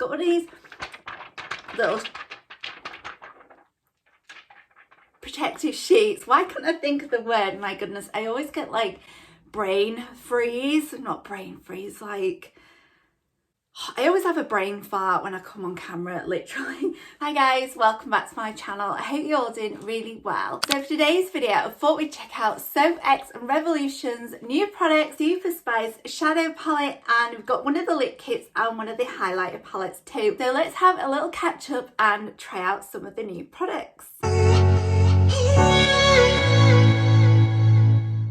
got one of these little protective sheets. Why couldn't I think of the word? My goodness, I always get like brain freeze. Not brain freeze, like I always have a brain fart when I come on camera, literally. Hi guys, welcome back to my channel. I hope you're all doing really well. So for today's video, I thought we'd check out Soph X Revolution's new product, Super Spice Shadow Palette, and we've got one of the lip kits and one of the highlighter palettes too. So let's have a little catch up and try out some of the new products.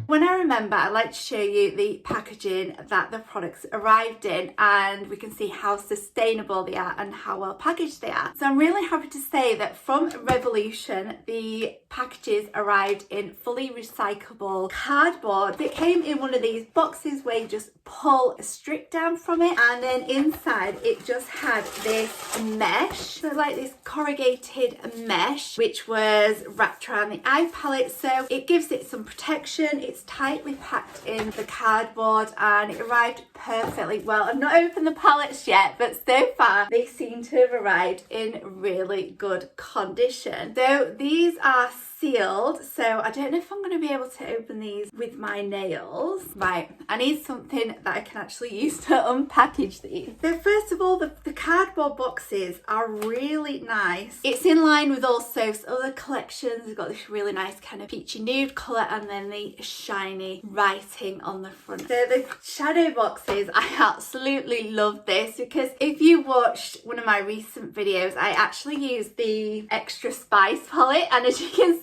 When I remember, I like to show you the packaging that the products arrived in, and we can see how sustainable they are and how well packaged they are. So I'm really happy to say that from Revolution, the packages arrived in fully recyclable cardboard. It came in one of these boxes where you just pull a strip down from it, and then inside it just had this mesh, so like this corrugated mesh, which was wrapped around the eye palette, so it gives it some protection. It's tightly packed in the cardboard and it arrived perfectly well. I've not opened the palettes yet, but so far they seem to have arrived in really good condition. So these are sealed, so I don't know if I'm going to be able to open these with my nails. Right, I need something that I can actually use to unpackage these. So first of all, the cardboard boxes are really nice. It's in line with all Soph's other collections. We've got this really nice kind of peachy nude colour and then the shiny writing on the front. So the shadow boxes, I absolutely love this, because if you watched one of my recent videos, I actually used the Extra Spice palette, and as you can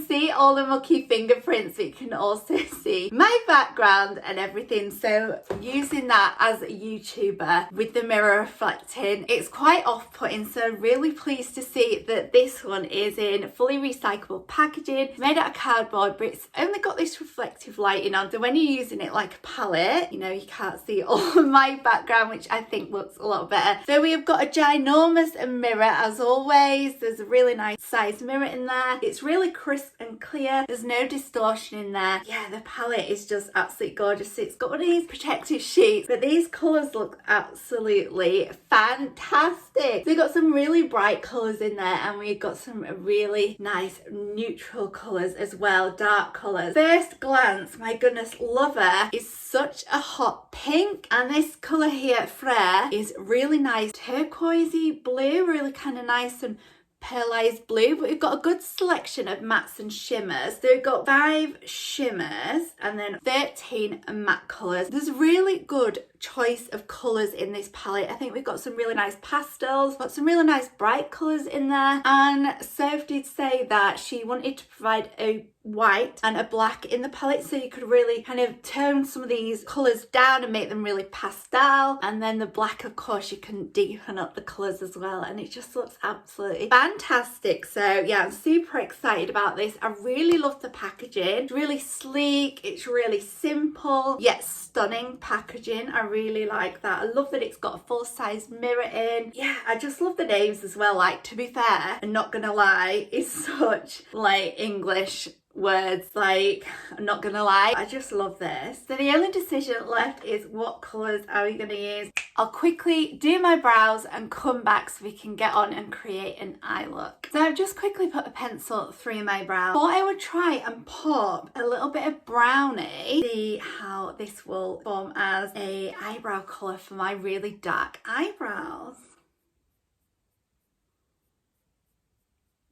see all the mucky fingerprints, but you can also see my background and everything. So using that as a YouTuber with the mirror reflecting, it's quite off-putting. So really pleased to see that this one is in fully recyclable packaging. It's made out of cardboard, but it's only got this reflective lighting on. So when you're using it like a palette, you know, you can't see all of my background, which I think looks a lot better. So we have got a ginormous mirror as always. There's a really nice size mirror in there. It's really crisp and clear. There's no distortion in there. Yeah, the palette is just absolutely gorgeous. It's got one of these protective sheets, but these colours look absolutely fantastic. We've got some really bright colours in there, and we've got some really nice neutral colours as well, dark colours. First glance, my goodness, Lover is such a hot pink, and this colour here, Frere, is really nice turquoisey blue, really kind of nice and pearlized blue. But we've got a good selection of mattes and shimmers. So we've got 5 shimmers and then 13 matte colours. There's a really good choice of colours in this palette. I think we've got some really nice pastels, got some really nice bright colours in there, and Soph did say that she wanted to provide a white and a black in the palette, so you could really kind of tone some of these colours down and make them really pastel, and then the black, of course, you can deepen up the colours as well, and it just looks absolutely fantastic. So yeah, I'm super excited about this. I really love the packaging. It's really sleek, it's really simple yet stunning packaging. I really like that. I love that it's got a full-size mirror in. Yeah, I just love the names as well. Like, to be fair, I'm not gonna lie, it's such like English words, like, I'm not gonna lie, I just love this. So the only decision left is what colours are we gonna use. I'll quickly do my brows and come back so we can get on and create an eye look. So I've just quickly put a pencil through my brow. Thought I would try and pop a little bit of brownie, see how this will form as a eyebrow colour for my really dark eyebrows.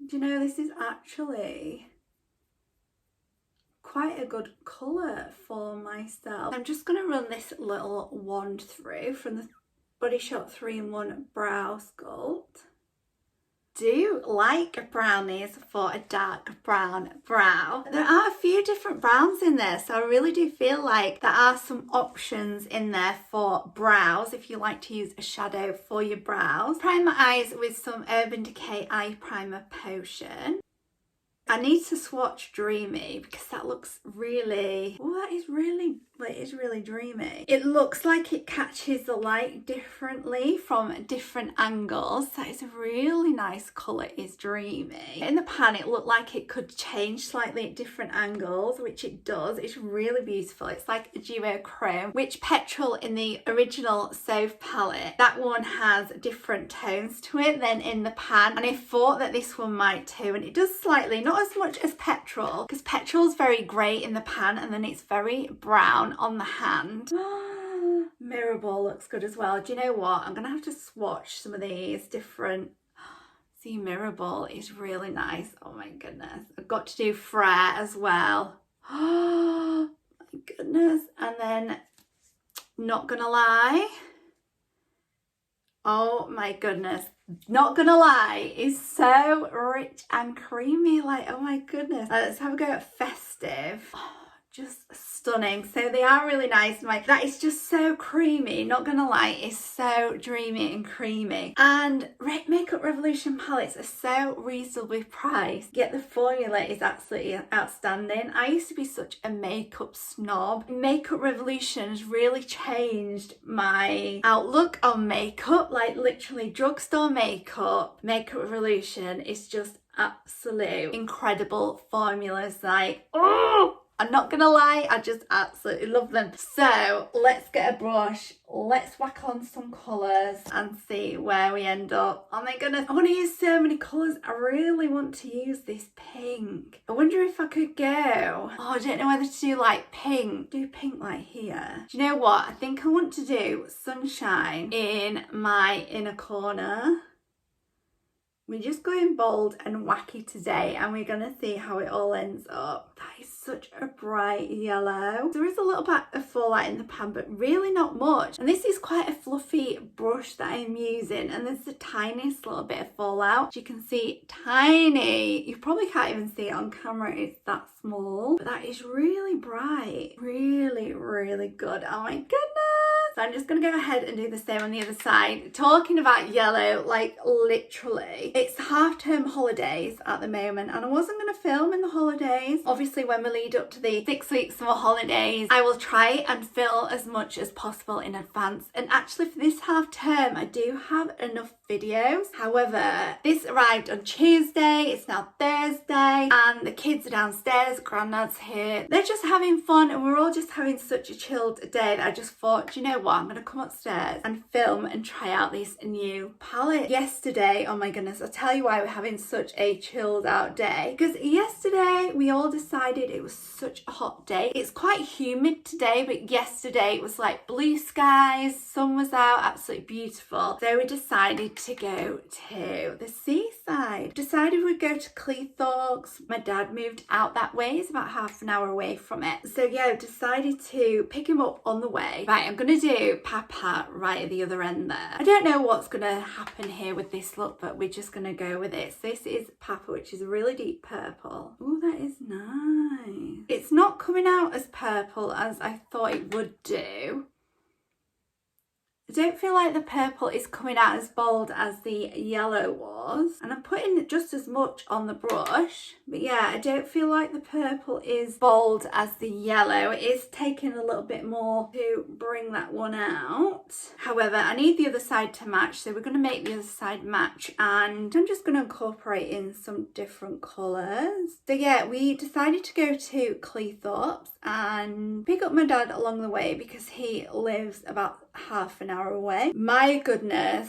Do you know, this is actually quite a good colour for myself. I'm just going to run this little wand through from the Body Shop 3-in-1 Brow Sculpt. Do like brownies for a dark brown brow. There are a few different browns in there, so I really do feel like there are some options in there for brows if you like to use a shadow for your brows. Prime my eyes with some Urban Decay Eye Primer Potion. I need to swatch Dreamy because that looks really, oh, that is really But it is really dreamy. It looks like it catches the light differently from different angles. That is a really nice colour, is dreamy. In the pan it looked like it could change slightly at different angles, which it does. It's really beautiful. It's like a duochrome, which Petrol in the original Soph palette, that one has different tones to it than in the pan, and I thought that this one might too, and it does slightly, not as much as Petrol, because Petrol's very grey in the pan and then it's very brown on the hand. Mirror ball looks good as well. Do you know what? I'm gonna have to swatch some of these different. See, mirror ball is really nice. Oh my goodness. I've got to do Frere as well. Oh my goodness. And then, not gonna lie. Oh my goodness. Not gonna lie, is so rich and creamy. Like, oh my goodness. Let's have a go at Festive. Just stunning. So they are really nice. That is just so creamy, not gonna lie, it's so dreamy and creamy. And Makeup Revolution palettes are so reasonably priced, yet the formula is absolutely outstanding. I used to be such a makeup snob. Makeup Revolution has really changed my outlook on makeup, like literally drugstore makeup. Makeup Revolution is just absolute incredible formulas. Like, oh, I'm not gonna lie, I just absolutely love them. So let's get a brush, let's whack on some colours and see where we end up. Oh my goodness, I want to use so many colours. I really want to use this pink. I wonder if I could go, oh, I don't know whether to do like pink. Do pink like here. Do you know what? I think I want to do Sunshine in my inner corner. We're just going bold and wacky today, and we're going to see how it all ends up. That is such a bright yellow. There is a little bit of fallout in the pan, but really not much. And this is quite a fluffy brush that I'm using, and there's the tiniest little bit of fallout. As you can see, tiny. You probably can't even see it on camera, it's that small. But that is really bright. Really, really good. Oh my goodness. So I'm just going to go ahead and do the same on the other side. Talking about yellow, like literally, it's half-term holidays at the moment, and I wasn't going to film in the holidays. Obviously, when we lead up to the 6-week summer holidays, I will try and film as much as possible in advance. And actually for this half-term, I do have enough videos. However, this arrived on Tuesday, it's now Thursday, and the kids are downstairs, Grandad's here. They're just having fun, and we're all just having such a chilled day that I just thought, do you know what, I'm going to come upstairs and film and try out this new palette. Yesterday, oh my goodness, I'll tell you why we're having such a chilled out day. Because yesterday we all decided it was such a hot day. It's quite humid today, but yesterday it was like blue skies, sun was out, absolutely beautiful. So we decided to go to the seaside. Decided we'd go to Cleethorpes. My dad moved out that way, it's about half an hour away from it. So yeah, decided to pick him up on the way. Right, I'm going to do Papa right at the other end there. I don't know what's going to happen here with this look, but we're just going to go with it. So this is Papa, which is a really deep purple. Oh, that is nice. It's not coming out as purple as I thought it would do. I don't feel like the purple is coming out as bold as the yellow was, and I'm putting just as much on the brush, but yeah, I don't feel like the purple is bold as the yellow. It is taking a little bit more to bring that one out. However, I need the other side to match, so we're going to make the other side match, and I'm just going to incorporate in some different colours. So yeah, we decided to go to Cleethorpes and pick up my dad along the way because he lives about half an hour away. My goodness,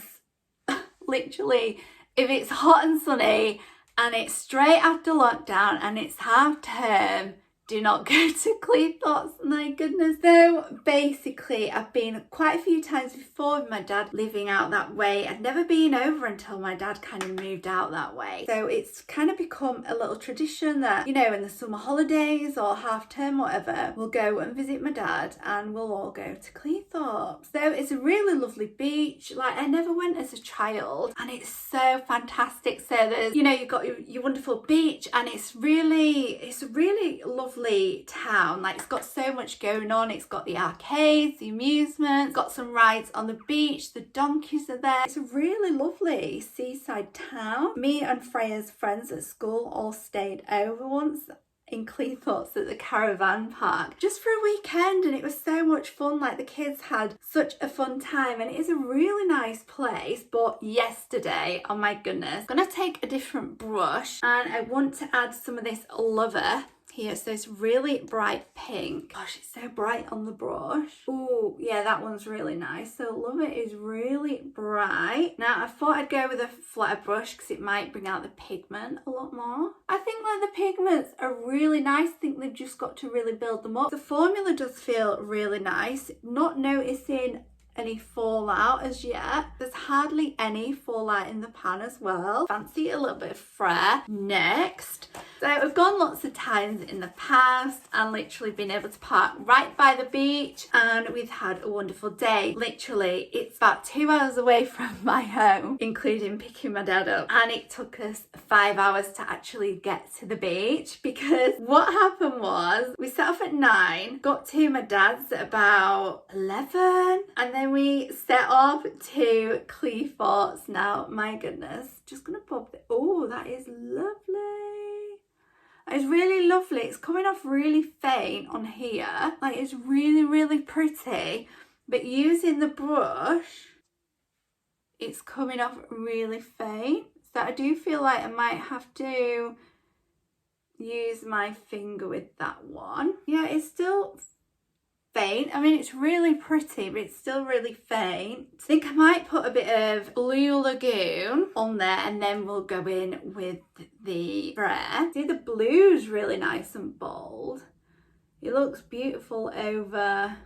literally, if it's hot and sunny and it's straight after lockdown and it's half term, do not go to Cleethorpes, my goodness. So basically, I've been quite a few times before with my dad living out that way. I'd never been over until my dad kind of moved out that way. So it's kind of become a little tradition that, you know, in the summer holidays or half term, whatever, we'll go and visit my dad and we'll all go to Cleethorpes. So it's a really lovely beach. Like, I never went as a child and it's so fantastic. So there's, you know, you've got your wonderful beach, and it's a really lovely town. Like, it's got so much going on. It's got the arcades, the amusements, got some rides on the beach, the donkeys are there. It's a really lovely seaside town. Me and Freya's friends at school all stayed over once, in Cleethorpes at the caravan park just for a weekend, and it was so much fun. Like, the kids had such a fun time, and it is a really nice place. But yesterday, oh my goodness, I'm gonna take a different brush and I want to add some of this Lover here. So it's really bright pink. Gosh, it's so bright on the brush. Oh yeah, that one's really nice. So Love It is really bright. Now I thought I'd go with a flatter brush because it might bring out the pigment a lot more. I think like the pigments are really nice. I think they've just got to really build them up. The formula does feel really nice. Not noticing any fallout as yet. There's hardly any fallout in the pan as well. Fancy a little bit of flair. Next, so we've gone lots of times in the past and literally been able to park right by the beach, and we've had a wonderful day. Literally, it's about 2 hours away from my home, including picking my dad up, and it took us 5 hours to actually get to the beach, because what happened was we set off at 9, got to my dad's at about 11, and then we set off to Cleethorpes. Now, my goodness, just gonna pop it. Oh, that is lovely. It's really lovely. It's coming off really faint on here. Like, it's really, really pretty. But using the brush, it's coming off really faint. So I do feel like I might have to use my finger with that one. Yeah, it's still faint. I mean, it's really pretty, but it's still really faint. I think I might put a bit of Blue Lagoon on there, and then we'll go in with the Frere. See, the blue's really nice and bold. It looks beautiful over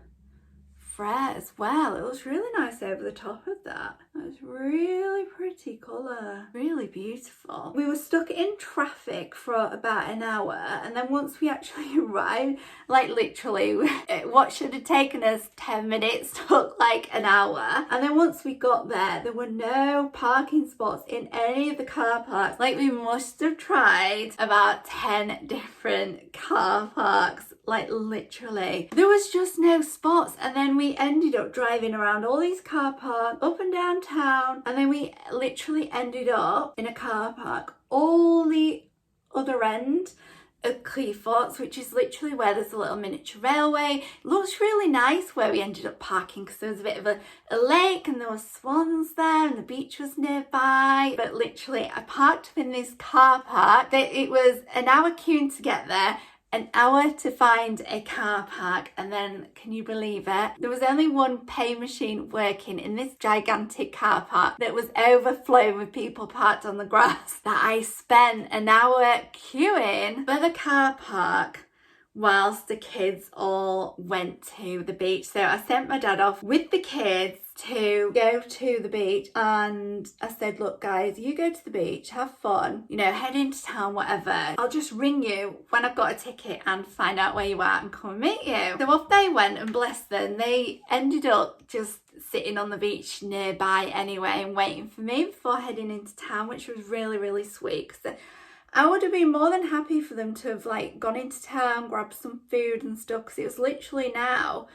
Frere as well. It looks really nice over the top of that. That's really pretty colour. Really beautiful. We were stuck in traffic for about an hour, and then once we actually arrived, like literally what should have taken us 10 minutes took like an hour. And then once we got there were no parking spots in any of the car parks. Like, we must have tried about 10 different car parks. Like, literally there was just no spots, and then we ended up driving around all these car parks up and down town, and then we literally ended up in a car park all the other end of Cleethorpes, which is literally where there's a little miniature railway. It looks really nice where we ended up parking, because there was a bit of a lake and there were swans there and the beach was nearby. But literally I parked in this car park. It was an hour queuing to get there, an hour to find a car park, and then, can you believe it, there was only one pay machine working in this gigantic car park that was overflowing with people parked on the grass, that I spent an hour queuing for the car park whilst the kids all went to the beach. So I sent my dad off with the kids to go to the beach, and I said, look guys, you go to the beach, have fun, you know, head into town, whatever. I'll just ring you when I've got a ticket and find out where you are and come and meet you. So off they went, and bless them, they ended up just sitting on the beach nearby anyway and waiting for me before heading into town, which was really, really sweet. So I would have been more than happy for them to have like gone into town, grabbed some food and stuff, because it was literally now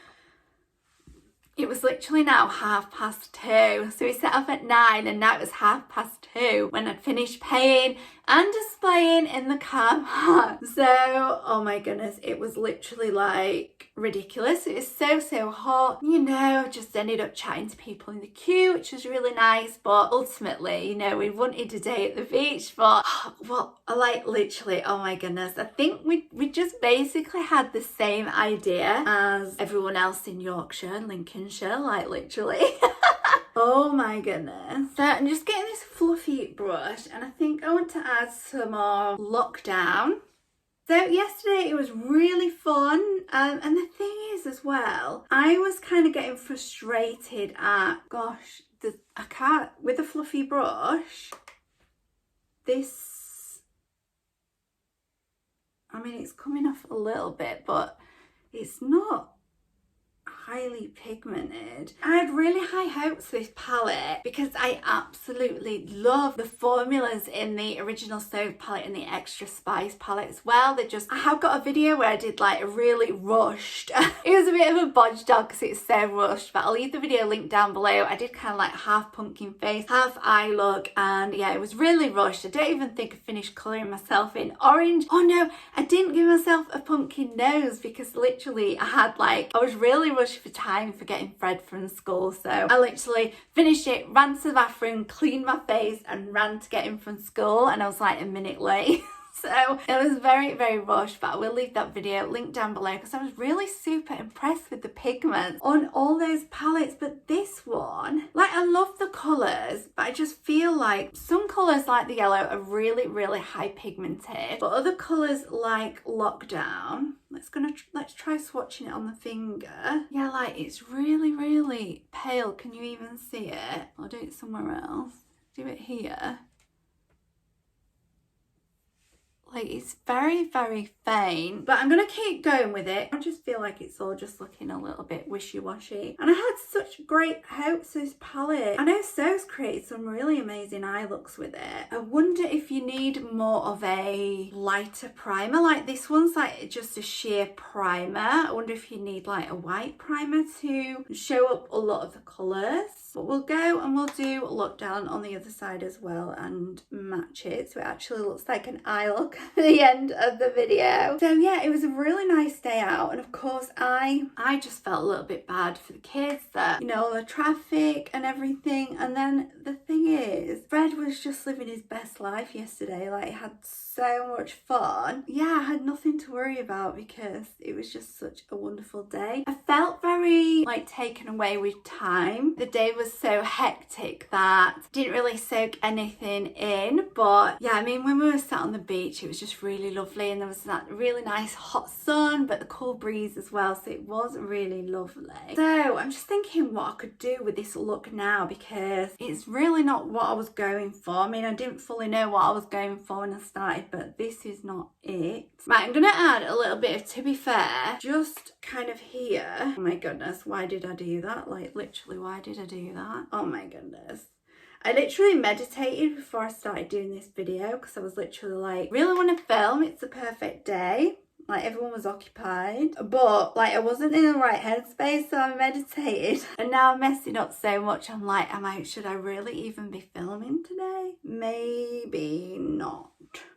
2:30. So we set off at 9, and now it was 2:30 when I'd finished paying and displaying in the car park. So, oh my goodness, it was literally like ridiculous. It was so hot. You know, just ended up chatting to people in the queue, which was really nice. But ultimately, you know, we wanted a day at the beach, but well, like literally, oh my goodness, I think we just basically had the same idea as everyone else in Yorkshire and Lincolnshire, like literally. Oh my goodness. So I'm just getting this fluffy brush, and I think I want to add some more Lockdown. So yesterday it was really fun, and the thing is as well, I was kind of getting frustrated at, gosh, I can't, with a fluffy brush, this, I mean, it's coming off a little bit, but it's not highly pigmented. I had really high hopes for this palette because I absolutely love the formulas in the original Soph palette and the Extra Spice palette as well. I have got a video where I did like a really rushed, it was a bit of a bodge dog because it's so rushed, but I'll leave the video link down below. I did kind of like half pumpkin face, half eye look, and yeah, it was really rushed. I don't even think I finished colouring myself in orange. Oh no, I didn't give myself a pumpkin nose because literally I was really rushed for time for getting Fred from school, so I literally finished it, ran to the bathroom, cleaned my face and ran to get him from school, and I was like a minute late. So it was very, very rushed, but I will leave that video linked down below because I was really super impressed with the pigments on all those palettes. But this one, like, I love the colours, but I just feel like some colours like the yellow are really, really high pigmented, but other colours like Lockdown, let's try swatching it on the finger. Yeah, like it's really, really pale. Can you even see it? I'll do it somewhere else. Do it here. Like, it's very, very faint, but I'm gonna keep going with it. I just feel like it's all just looking a little bit wishy-washy. And I had such great hopes for this palette. I know Soph's created some really amazing eye looks with it. I wonder if you need more of a lighter primer. Like, this one's like just a sheer primer. I wonder if you need like a white primer to show up a lot of the colours. But we'll go and we'll do Lockdown on the other side as well and match it so it actually looks like an eye look at the end of the video. So yeah, it was a really nice day out, and of course I just felt a little bit bad for the kids, that, you know, the traffic and everything. And then the thing is, Fred was just living his best life yesterday. Like, he had so much fun. Yeah, I had nothing to worry about because it was just such a wonderful day. I felt very like taken away with time. The day was so hectic that I didn't really soak anything in, but yeah, I mean, when we were sat on the beach, it was just really lovely, and there was that really nice hot sun but the cool breeze as well, so it was really lovely. So I'm just thinking what I could do with this look now, because it's really not what I was going for. I mean, I didn't fully know what I was going for when I started, but this is not it. Right, I'm gonna add a little bit of To Be Fair just kind of here. Oh my goodness, why did I do that? Like, literally, why did I do that? Oh my goodness. I literally meditated before I started doing this video because I was literally like, really want to film, it's a perfect day. Like, everyone was occupied, but like I wasn't in the right headspace, so I meditated, and now I'm messing up so much. I'm like, should I really even be filming today? Maybe not.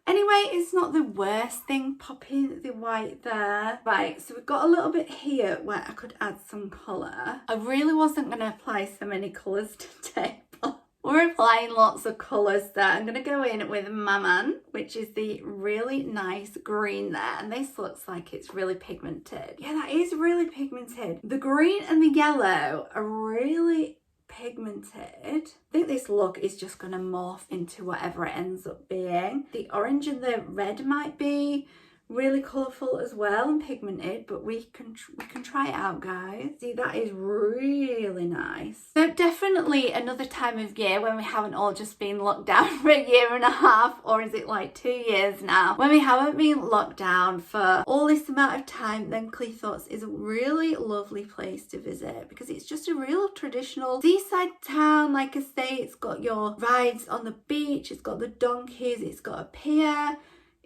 Anyway, it's not the worst thing popping the white there. Right, so we've got a little bit here where I could add some colour. I really wasn't going to apply so many colours today, but we're applying lots of colours there. I'm going to go in with Maman, which is the really nice green there. And this looks like it's really pigmented. Yeah, that is really pigmented. The green and the yellow are really pigmented. I think this look is just going to morph into whatever it ends up being. The orange and the red might be really colourful as well and pigmented, but we can try it out, guys. See, that is really nice. So definitely another time of year when we haven't all just been locked down for a year and a half, or is it like 2 years now, when we haven't been locked down for all this amount of time, then Cleethorpes is a really lovely place to visit because it's just a real traditional seaside town. Like I say, it's got your rides on the beach, it's got the donkeys, it's got a pier,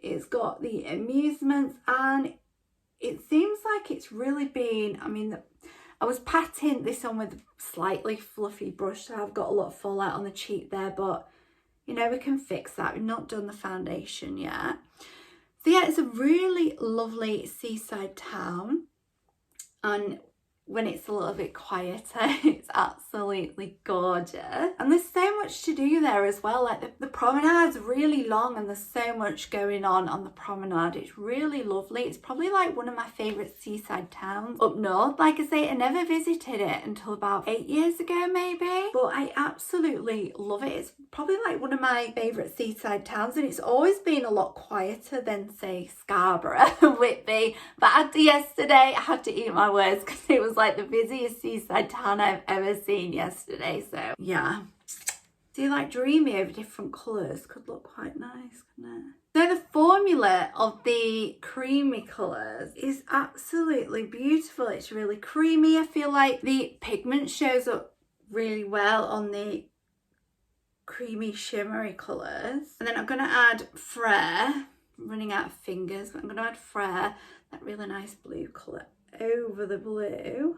it's got the amusements, and it seems like it's really been, I mean, I was patting this on with a slightly fluffy brush, so I've got a lot of fallout on the cheek there, but you know, we can fix that. We've not done the foundation yet. So yeah, it's a really lovely seaside town, and when it's a little bit quieter, it's absolutely gorgeous. And there's so much to do there as well. Like the promenade's really long and there's so much going on the promenade. It's really lovely. It's probably like one of my favourite seaside towns up north. Like I say, I never visited it until about 8 years ago maybe, but I absolutely love it. It's probably like one of my favourite seaside towns, and it's always been a lot quieter than, say, Scarborough, Whitby. But yesterday I had to eat my words because it was like the busiest seaside town I've ever seen yesterday. So yeah, See, like dreamy over different colours could look quite nice, couldn't it? So the formula of the creamy colours is absolutely beautiful. It's really creamy. I feel like the pigment shows up really well on the creamy shimmery colours. And then I'm going to add Frere. I'm running out of fingers, but I'm going to add Frere, that really nice blue colour, over the blue.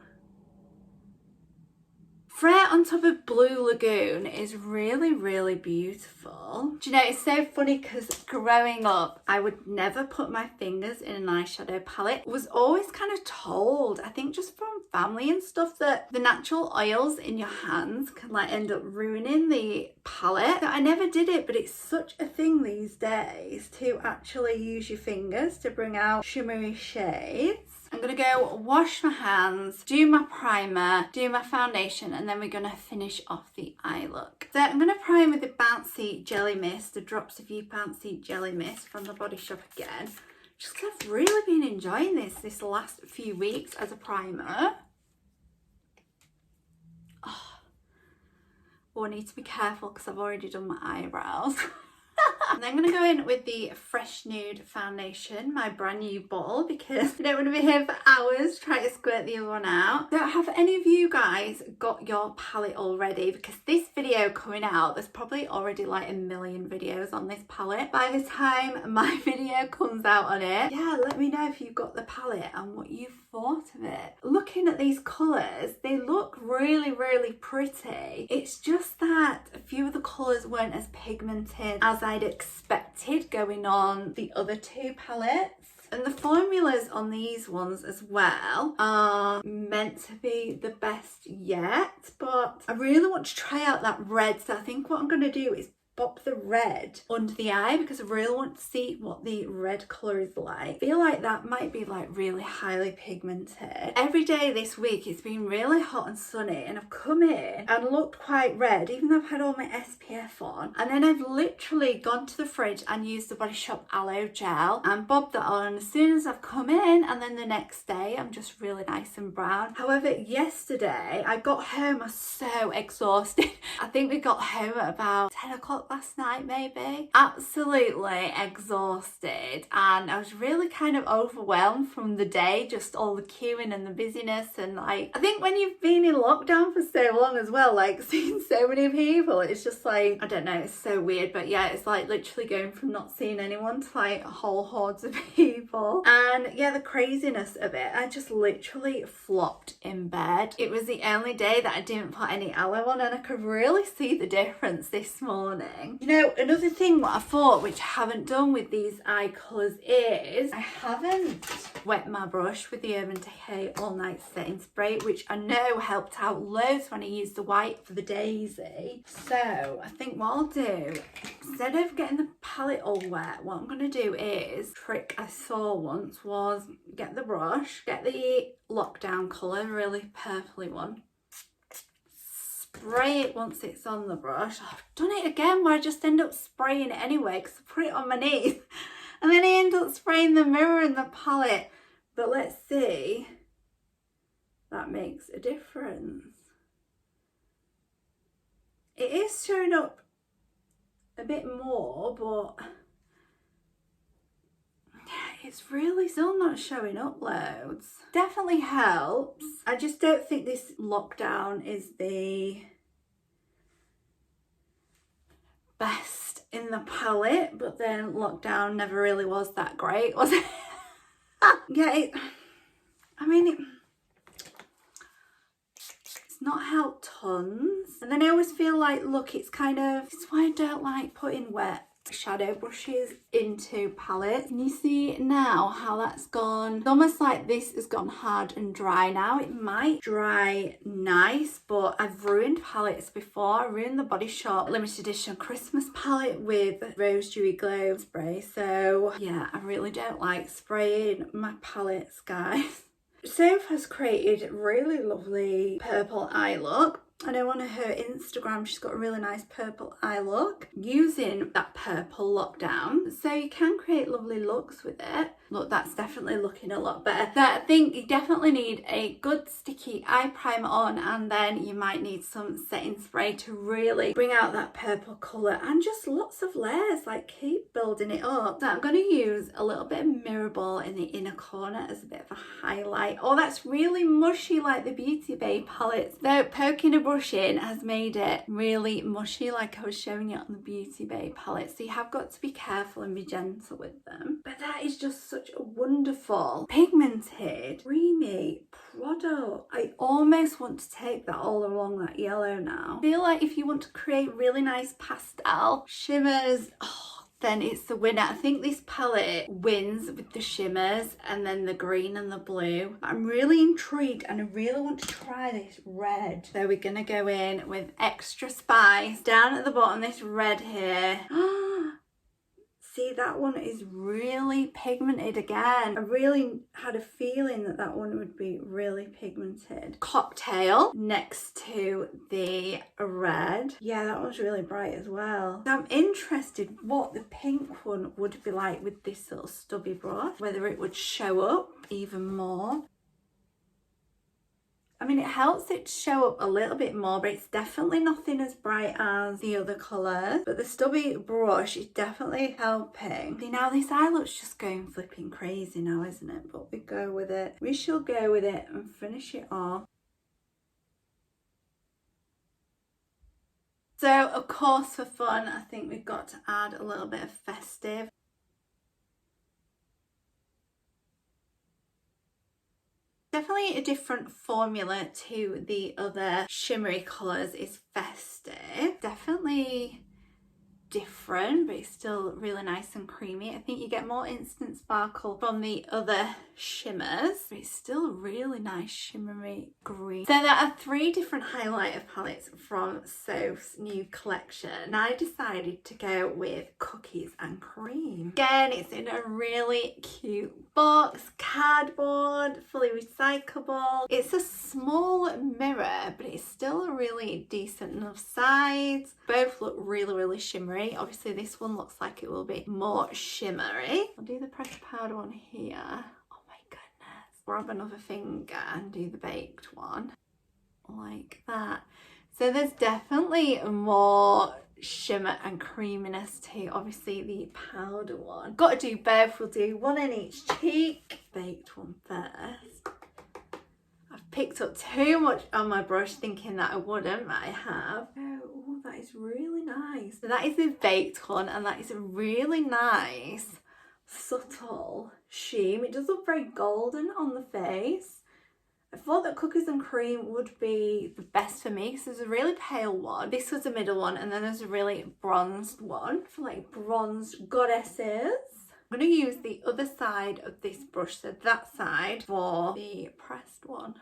Frere on top of Blue Lagoon is really, really beautiful. Do you know, it's so funny because growing up, I would never put my fingers in an eyeshadow palette. I was always kind of told, I think just from family and stuff, that the natural oils in your hands can like end up ruining the palette. So I never did it, but it's such a thing these days to actually use your fingers to bring out shimmery shades. I'm going to go wash my hands, do my primer, do my foundation, and then we're going to finish off the eye look. So I'm going to prime with the Bouncy Jelly Mist, the Drops of You Bouncy Jelly Mist from the Body Shop again. Just because I've really been enjoying this last few weeks as a primer. Oh, I need to be careful because I've already done my eyebrows. And then I'm going to go in with the Fresh Nude foundation, my brand new bottle, because I don't want to be here for hours trying to squirt the other one out. So have any of you guys got your palette already? Because this video coming out, there's probably already like 1 million videos on this palette. By the time my video comes out on it, yeah, let me know if you've got the palette and what you've thought of it. Looking at these colours, they look really, really pretty. It's just that a few of the colours weren't as pigmented as I'd expected going on the other two palettes. And the formulas on these ones as well are meant to be the best yet, but I really want to try out that red. So I think what I'm going to do is pop the red under the eye because I really want to see what the red colour is like. I feel like that might be like really highly pigmented. Every day this week it's been really hot and sunny and I've come in and looked quite red even though I've had all my SPF on, and then I've literally gone to the fridge and used the Body Shop aloe gel and bobbed that on as soon as I've come in, and then the next day I'm just really nice and brown. However, yesterday I got home, I was so exhausted. I think we got home at about 10 o'clock last night, maybe. Absolutely exhausted, and I was really kind of overwhelmed from the day, just all the queuing and the busyness, and like I think when you've been in lockdown for so long as well, like seeing so many people, it's just like, I don't know, it's so weird. But yeah, it's like literally going from not seeing anyone to like whole hordes of people, and yeah, the craziness of it. I just literally flopped in bed. It was the only day that I didn't put any aloe on, and I could really see the difference this morning. You know, another thing what I thought, which I haven't done with these eye colours, is I haven't wet my brush with the Urban Decay All Night Setting Spray, which I know helped out loads when I used the white for the Daisy. So I think what I'll do, instead of getting the palette all wet, what I'm going to do is, trick I saw once was get the brush, get the Lockdown colour, really purpley one, spray it once it's on the brush. I've done it again where I just end up spraying it anyway because I put it on my knees and then I end up spraying the mirror and the palette. But let's see, that makes a difference. It is showing up a bit more, but it's really still not showing up loads. Definitely helps. I just don't think this Lockdown is the best in the palette, but then Lockdown never really was that great, was it? Yeah, it's not helped tons. And then I always feel like, look, it's kind of, this is why I don't like putting wet shadow brushes into palettes. Can you see now how that's gone? It's almost like this has gone hard and dry now. It might dry nice, but I've ruined palettes before. I ruined the Body Shop limited edition Christmas palette with Rose Dewy Glow spray. So yeah, I really don't like spraying my palettes, guys. Soph has created a really lovely purple eye look. I know on her Instagram she's got a really nice purple eye look using that purple lockdown, so you can create lovely looks with it. Look, that's definitely looking a lot better. So I think you definitely need a good sticky eye primer on, and then you might need some setting spray to really bring out that purple colour, and just lots of layers, like keep building it up. So I'm going to use a little bit of Mirror Ball in the inner corner as a bit of a highlight. Oh, that's really mushy like the Beauty Bay palettes. Though poking a brush in has made it really mushy like I was showing you on the Beauty Bay palette, so you have got to be careful and be gentle with them. But that is just such a wonderful pigmented creamy product. I almost want to take that all along that yellow now. I feel like if you want to create really nice pastel shimmers, then it's the winner. I think this palette wins with the shimmers and then the green and the blue. I'm really intrigued and I really want to try this red. So we're gonna go in with Extra Spice. Down at the bottom, this red here. See, that one is really pigmented again. I really had a feeling that that one would be really pigmented. Cocktail next to the red. Yeah, that one's really bright as well. So I'm interested what the pink one would be like with this little stubby brush, whether it would show up even more. I mean, it helps it show up a little bit more, but it's definitely nothing as bright as the other colours. But the stubby brush is definitely helping. See, now this eye look's just going flipping crazy now, isn't it? But we go with it. We shall go with it and finish it off. So, of course, for fun, I think we've got to add a little bit of festive. Definitely a different formula to the other shimmery colours is festive. Definitely different, but it's still really nice and creamy. I think you get more instant sparkle from the other shimmers, but it's still really nice shimmery green. So there are 3 different highlighter palettes from Soph's new collection, and I decided to go with Cookies and Cream. Again, it's in a really cute box, cardboard, fully recyclable. It's a small mirror, but it's still a really decent enough size. Both look really, really shimmery. Obviously this one looks like it will be more shimmery. I'll do the pressed powder one here. Oh my goodness. Grab another finger and do the baked one like that. So there's definitely more shimmer and creaminess to obviously the powder one. Got to do both. We'll do one in each cheek. Baked one first. I've picked up too much on my brush thinking that I wouldn't, but I have. Oh, that is really nice. So that is the baked one, and that is a really nice subtle sheen. It does look very golden on the face. I thought that Cookies and Cream would be the best for me because there's a really pale one. This was the middle one, and then there's a really bronzed one for like bronzed goddesses. I'm going to use the other side of this brush, so that side, for the pressed one.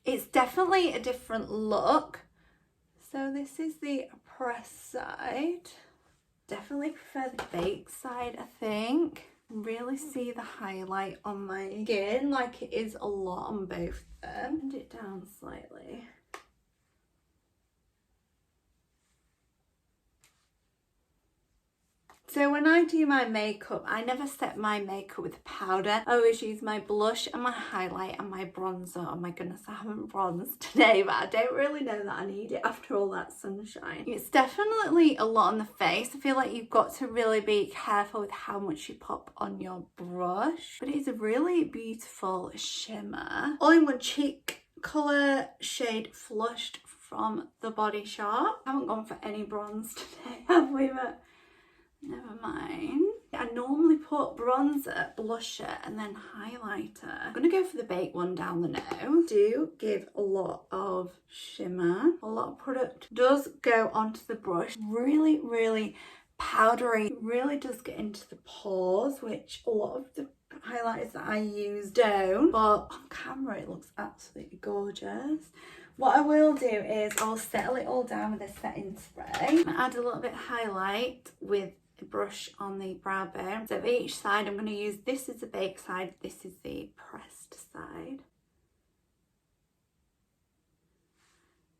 It's definitely a different look. So this is the pressed side. Definitely prefer the baked side, I think. Really see the highlight on my skin, like it is a lot on both of them. Bend it down slightly. So when I do my makeup, I never set my makeup with powder. I always use my blush and my highlight and my bronzer. Oh my goodness, I haven't bronzed today, but I don't really know that I need it after all that sunshine. It's definitely a lot on the face. I feel like you've got to really be careful with how much you pop on your brush. But it's a really beautiful shimmer. All in one cheek colour, shade Flushed from the Body Shop. I haven't gone for any bronze today, have we? But never mind. I normally put bronzer, blusher and then highlighter. I'm going to go for the baked one down the nose. Do give a lot of shimmer. A lot of product does go onto the brush. Really, really powdery. It really does get into the pores, which a lot of the highlighters that I use don't. But on camera it looks absolutely gorgeous. What I will do is I'll settle it all down with a setting spray. Add a little bit of highlight with a brush on the brow bone. So each side I'm going to use, this is the baked side, this is the pressed side.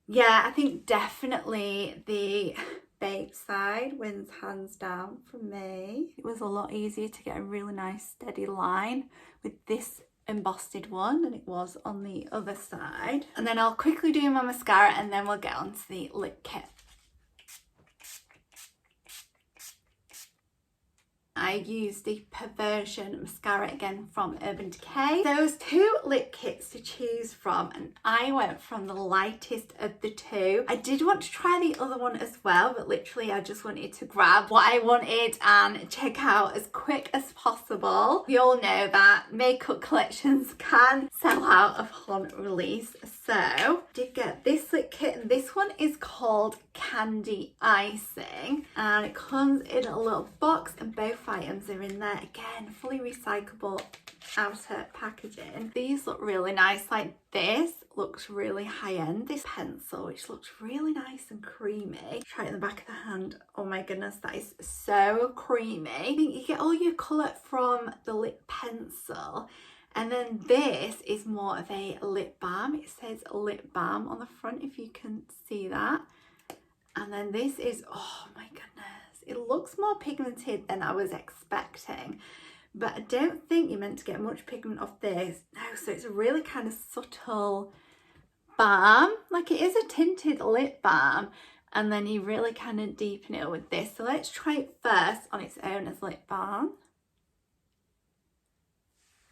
Yeah, I think definitely the baked side wins hands down for me. It was a lot easier to get a really nice steady line with this embossed one than it was on the other side. And then I'll quickly do my mascara and then we'll get on to the lip kit. I used the Perversion mascara again from Urban Decay. There was two lip kits to choose from and I went from the lightest of the two. I did want to try the other one as well, but literally I just wanted to grab what I wanted and check out as quick as possible. We all know that makeup collections can sell out upon release. So I did get this lip kit and this one is called Candy Icing and it comes in a little box and both items are in there. Again, fully recyclable outer packaging. These look really nice. Like this looks really high-end. This pencil, which looks really nice and creamy. Try it in the back of the hand. Oh my goodness, that is so creamy. I think you get all your colour from the lip pencil. And then this is more of a lip balm. It says lip balm on the front, if you can see that. And then this is, oh my goodness, it looks more pigmented than I was expecting. But I don't think you're meant to get much pigment off this. No, so it's a really kind of subtle balm. Like it is a tinted lip balm. And then you really kind of deepen it with this. So let's try it first on its own as lip balm.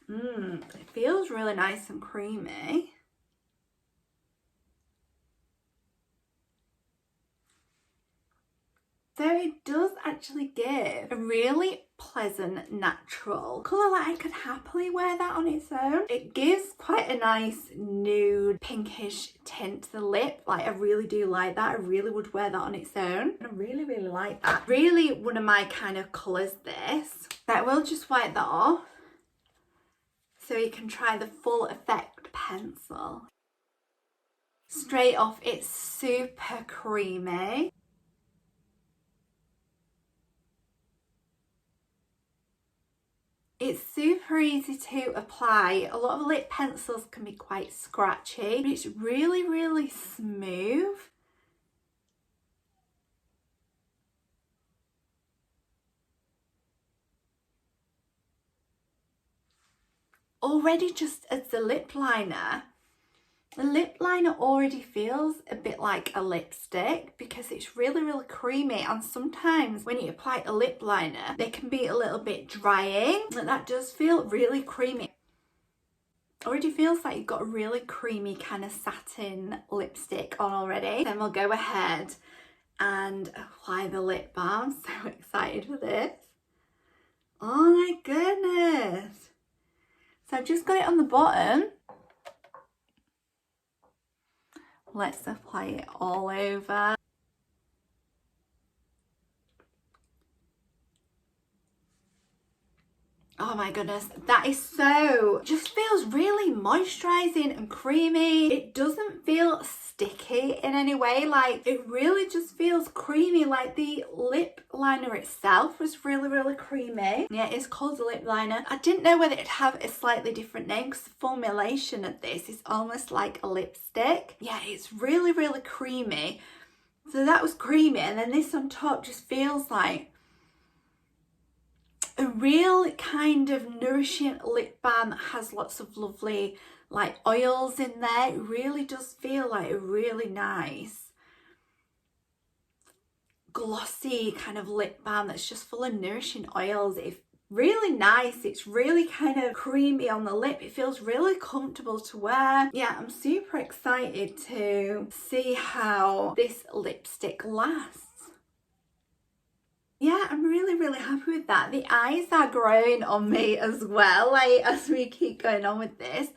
It feels really nice and creamy. So it does actually give a really pleasant natural colour. Like I could happily wear that on its own. It gives quite a nice nude pinkish tint to the lip. Like I really do like that. I really would wear that on its own. I really like that. Really one of my kind of colours this. So I will just wipe that off so you can try the full effect pencil. Straight off, it's super creamy. It's super easy to apply. A lot of lip pencils can be quite scratchy, but it's really smooth. Already just as the lip liner, the lip liner already feels a bit like a lipstick because it's really creamy, and sometimes when you apply a lip liner they can be a little bit drying, and that does feel really creamy. Already feels like you've got a really creamy kind of satin lipstick on already. Then we'll go ahead and apply the lip balm. So excited for this. Oh my goodness. So I've just got it on the bottom. Let's apply it all over. Oh my goodness, that is so, just feels really moisturising and creamy. It doesn't feel sticky in any way. Like it really just feels creamy. Like the lip liner itself was really creamy. Yeah, it's called the lip liner. I didn't know whether it'd have a slightly different name because the formulation of this is almost like a lipstick. Yeah, it's really creamy. So that was creamy, and then this on top just feels like a real kind of nourishing lip balm that has lots of lovely like oils in there. It really does feel like a really nice glossy kind of lip balm that's just full of nourishing oils. It's really nice. It's really kind of creamy on the lip. It feels really comfortable to wear. Yeah, I'm super excited to see how this lipstick lasts. Yeah, I'm really happy with that. The eyes are growing on me as well, like as we keep going on with this.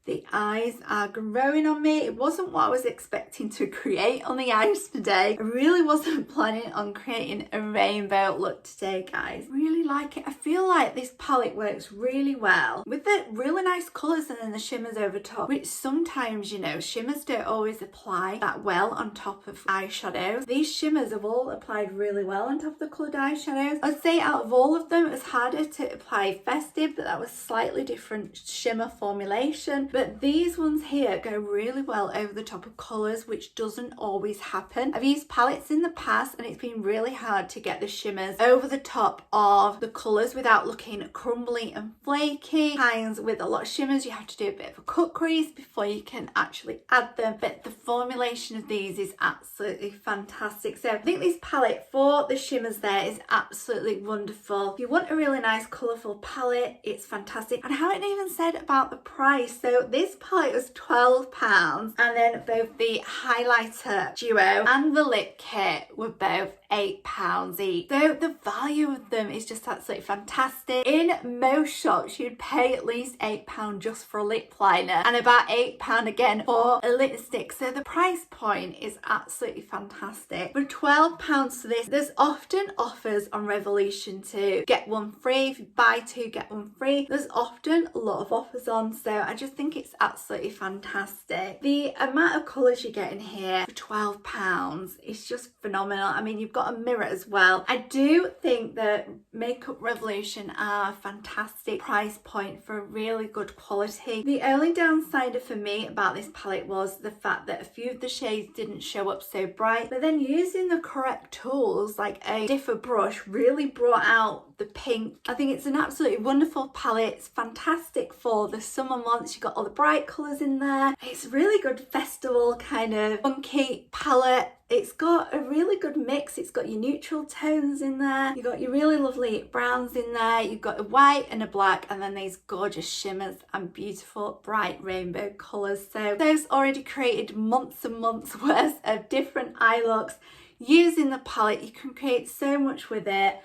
The eyes are growing on me. It wasn't what I was expecting to create on the eyes today. I really wasn't planning on creating a rainbow look today, guys. Really like it. I feel like this palette works really well with the really nice colours and then the shimmers over top, which sometimes, you know, shimmers don't always apply that well on top of eyeshadows. These shimmers have all applied really well on top of the coloured eyeshadows. I'd say out of all of them, it was harder to apply Festive, but that was slightly different shimmer formulation. But these ones here go really well over the top of colours, which doesn't always happen. I've used palettes in the past and it's been really hard to get the shimmers over the top of the colours without looking crumbly and flaky. Sometimes with a lot of shimmers you have to do a bit of a cut crease before you can actually add them, but the formulation of these is absolutely fantastic. So I think this palette for the shimmers there is absolutely wonderful. If you want a really nice colourful palette, it's fantastic. And I haven't even said about the price. So this palette was £12, and then both the highlighter duo and the lip kit were both £8 each. So the value of them is just absolutely fantastic. In most shops you'd pay at least £8 just for a lip liner and about £8 again for a lipstick. So the price point is absolutely fantastic. For £12 for this, there's often offers on Revolution to get one free. If you buy two, get one free. There's often a lot of offers on, so I just think it's absolutely fantastic. The amount of colours you get in here for £12 is just phenomenal. I mean, you've got a mirror as well. I do think that Makeup Revolution are a fantastic price point for a really good quality. The only downside for me about this palette was the fact that a few of the shades didn't show up so bright, but then using the correct tools like a differ brush really brought out the pink. I think it's an absolutely wonderful palette. It's fantastic for the summer months. You've got all the bright colours in there. It's a really good festival kind of funky palette. It's got a really good mix. It's got your neutral tones in there. You've got your really lovely browns in there. You've got a white and a black, and then these gorgeous shimmers and beautiful bright rainbow colours. So those already created months and months worth of different eye looks. Using the palette, you can create so much with it.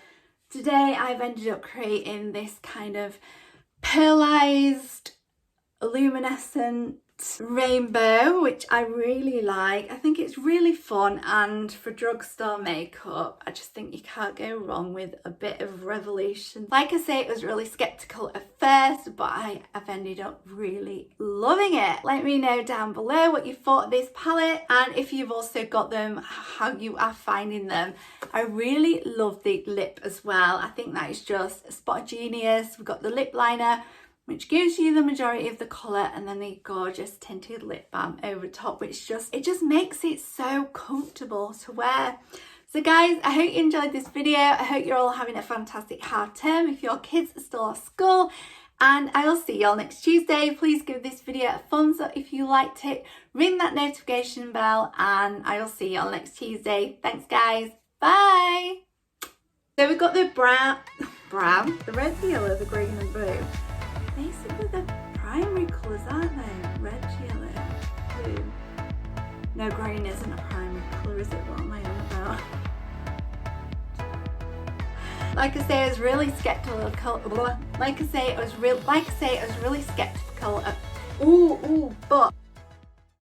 Today I've ended up creating this kind of pearlized, luminescent rainbow, which I really like. I think it's really fun, and for drugstore makeup I just think you can't go wrong with a bit of Revolution. Like I say, it was really skeptical at first, but I have ended up really loving it. Let me know down below what you thought of this palette, and if you've also got them, how you are finding them. I really love the lip as well. I think that is just a spot of genius. We've got the lip liner, which gives you the majority of the colour, and then the gorgeous tinted lip balm over top, which it just makes it so comfortable to wear. So guys, I hope you enjoyed this video. I hope you're all having a fantastic half term if your kids are still at school, and I will see you all next Tuesday. Please give this video a thumbs up if you liked it, ring that notification bell, and I will see you all next Tuesday. Thanks guys, bye! So we've got the brown, the red, the yellow, the green and blue. Basically the primary colours, aren't they? Red, yellow, blue. No, green isn't a primary colour, is it? What am I on about? Like I say, I was really skeptical. Like I say, I was really skeptical. But